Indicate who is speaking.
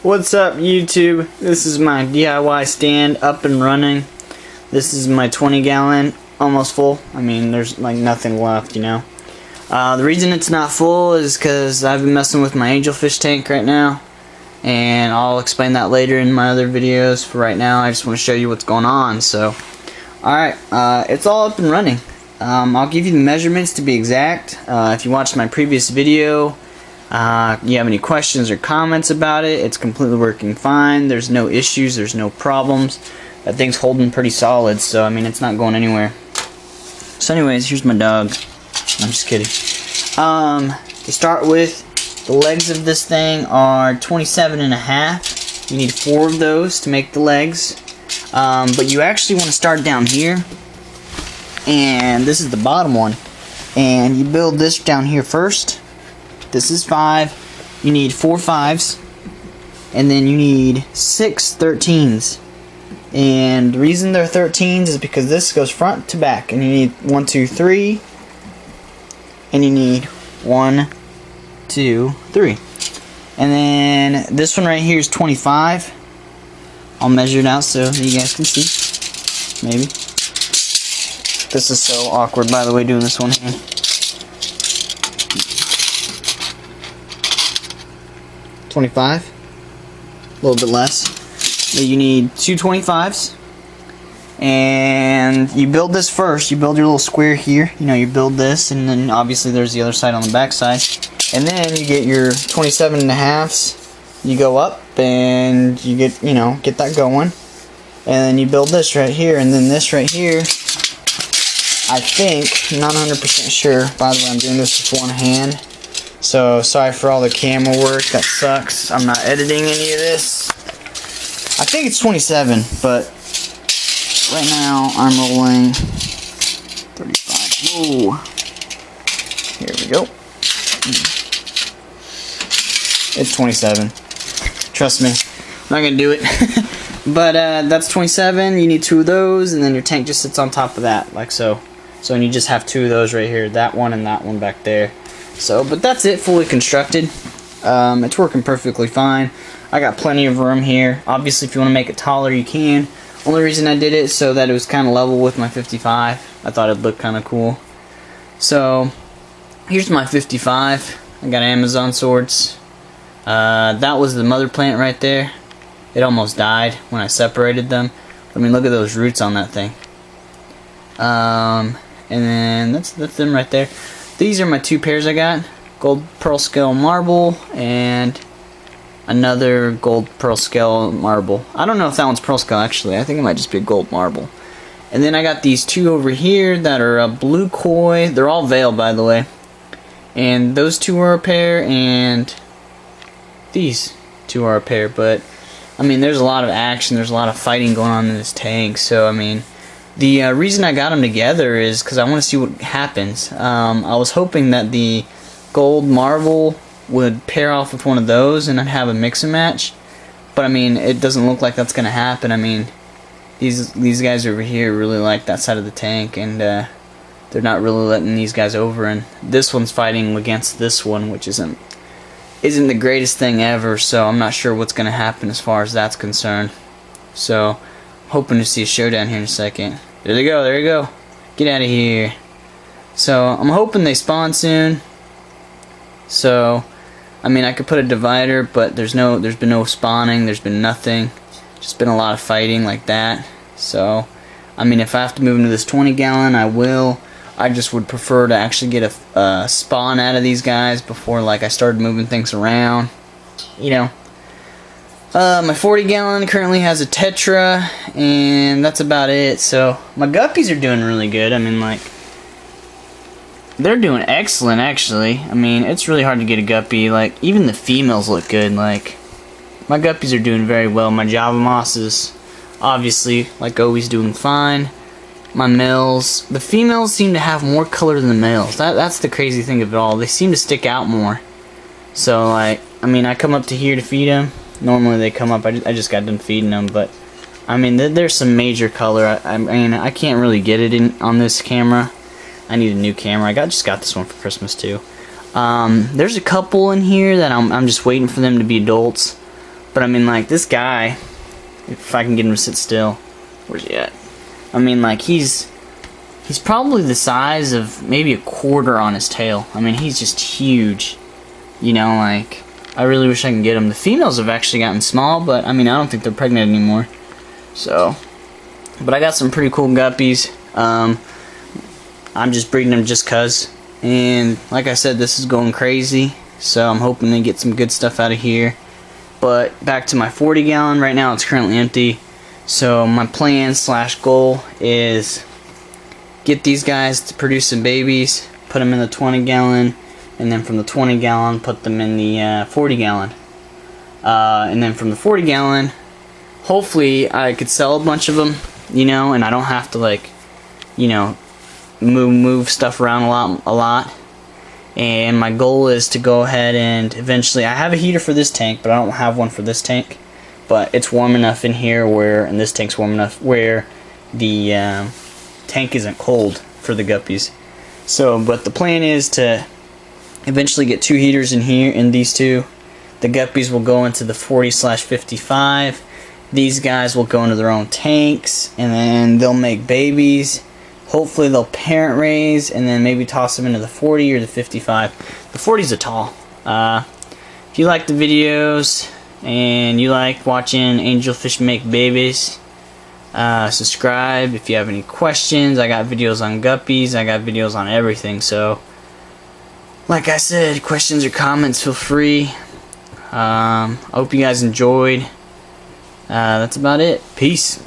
Speaker 1: What's up, YouTube? This is my DIY stand up and running. This is my 20-gallon, almost full. I mean, there's like nothing left, you know. The reason it's not full is because I've been messing with my angelfish tank right now, and I'll explain that later in my other videos. For right now, I just want to show you what's going on. So, alright, it's all up and running. I'll give you the measurements to be exact. If you watched my previous video, you have any questions or comments about it, it's completely working fine. There's no issues, there's no problems. That thing's holding pretty solid, so I mean, it's not going anywhere. So anyways, here's my dog. I'm just kidding. To start with, the legs of this thing are 27.5. You need 4 of those to make the legs. But you actually want to start down here, and this is the bottom one. And you build this down here first. This is 5. You need 4 5s, and then you need 6 13s. And the reason they're 13s is because this goes front to back, and you need 1 2 3, and you need 1 2 3. And then this one right here is 25. I'll measure it out so you guys can see. Maybe. This is so awkward, by the way, doing this one here. 25, a little bit less. But you need 2 25s, and you build this first. You build your little square here. You know, you build this, and then obviously there's the other side on the back side. And then you get your 27.5s. You go up, and you get, you know, get that going. And then you build this right here, and then this right here. I think, not 100% sure. By the way, I'm doing this with one hand. So, sorry for all the camera work, that sucks. I'm not editing any of this. I think it's 27, but right now I'm rolling 35. Whoa. Here we go. It's 27. Trust me, I'm not gonna do it. But that's 27, you need 2 of those, and then your tank just sits on top of that, like so. So, and you just have 2 of those right here, that one and that one back there. So, but that's it, fully constructed. It's working perfectly fine. I got plenty of room here. Obviously, if you want to make it taller, you can. Only reason I did it so that it was kind of level with my 55. I thought it'd look kind of cool. So, here's my 55. I got Amazon swords. That was the mother plant right there. It almost died when I separated them. I mean, look at those roots on that thing. And then that's them right there. These are my 2 pairs I got. Gold pearl scale marble and another gold pearl scale marble. I don't know if that one's pearl scale actually. I think it might just be a gold marble. And then I got these 2 over here that are a blue koi. They're all veiled, by the way. And those 2 are a pair, and these 2 are a pair. But I mean, there's a lot of action. There's a lot of fighting going on in this tank. So I mean, the reason I got them together is because I want to see what happens. I was hoping that the gold marble would pair off with one of those and I'd have a mix and match. But I mean, it doesn't look like that's going to happen. I mean, these guys over here really like that side of the tank, and they're not really letting these guys over. And this one's fighting against this one, which isn't the greatest thing ever. So I'm not sure what's going to happen as far as that's concerned. So I'm hoping to see a showdown here in a second. There they go, there you go. Get out of here. So, I'm hoping they spawn soon. So, I mean, I could put a divider, but there's been no spawning, there's been nothing. Just been a lot of fighting like that. So, I mean, if I have to move into this 20-gallon, I will. I just would prefer to actually get a spawn out of these guys before, like, I started moving things around. You know. My 40-gallon currently has a tetra, and that's about it. So my guppies are doing really good. I mean, like, they're doing excellent, actually. I mean, it's really hard to get a guppy. Like, even the females look good. Like, my guppies are doing very well. My Java mosses, obviously, like always, doing fine. My males, the females seem to have more color than the males. That's the crazy thing of it all. They seem to stick out more. So, like, I mean, I come up to here to feed them. Normally they come up, I just got done feeding them, but I mean, there's some major color. I mean, I can't really get it on this camera. I need a new camera. I just got this one for Christmas too. There's a couple in here that I'm just waiting for them to be adults. But But I mean, like, this guy, if I can get him to sit still, where's he at? I mean, like, he's probably the size of maybe a quarter on his tail. I mean, he's just huge. You know, like, I really wish I can get him. The females have actually gotten small, but I mean, I don't think they're pregnant anymore. So, but I got some pretty cool guppies. I'm just breeding them just cuz. And like I said, this is going crazy. So I'm hoping to get some good stuff out of here. But back to my 40 gallon. Right now it's currently empty. So my plan / goal is get these guys to produce some babies, put them in the 20 gallon, and then from the 20 gallon put them in the 40 gallon. And then from the 40 gallon, hopefully I could sell a bunch of them, you know, and I don't have to, like, you know, move stuff around a lot. And my goal is to go ahead and eventually, I have a heater for this tank, but I don't have one for this tank. But it's warm enough in here where, and this tank's warm enough where the tank isn't cold for the guppies. So, but the plan is to eventually get 2 heaters in here, in these two. The guppies will go into the 40/55. These guys will go into their own tanks, and then they'll make babies. Hopefully they'll parent raise, and then maybe toss them into the 40 or the 55. The 40's a tall. If you like the videos and you like watching angelfish make babies, subscribe. If you have any questions, I got videos on guppies. I got videos on everything. So, like I said, questions or comments, feel free. I hope you guys enjoyed. That's about it. Peace.